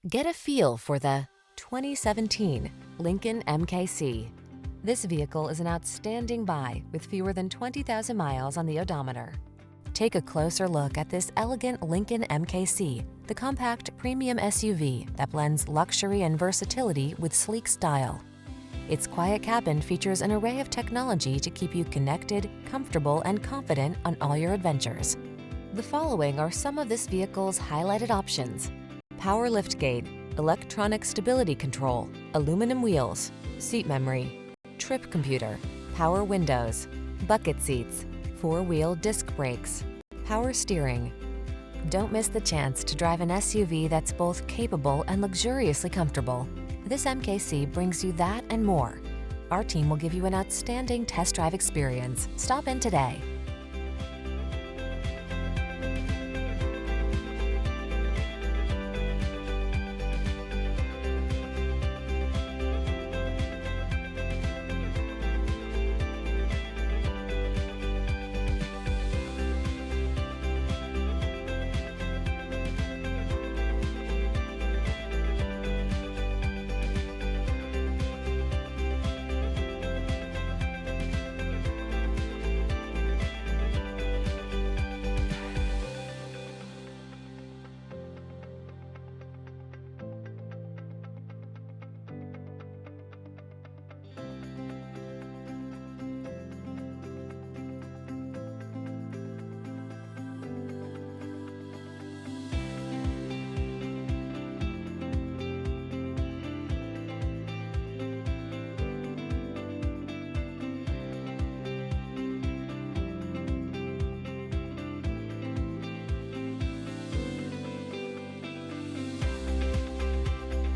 Get a feel for the 2017 Lincoln MKC. This vehicle is an outstanding buy with fewer than 20,000 miles on the odometer. Take a closer look at this elegant Lincoln MKC, the compact premium SUV that blends luxury and versatility with sleek style. Its quiet cabin features an array of technology to keep you connected, comfortable, and confident on all your adventures. The following are some of this vehicle's highlighted options: power liftgate, electronic stability control, aluminum wheels, seat memory, trip computer, power windows, bucket seats, four-wheel disc brakes, power steering. Don't miss the chance to drive an SUV that's both capable and luxuriously comfortable. This MKC brings you that and more. Our team will give you an outstanding test drive experience. Stop in today.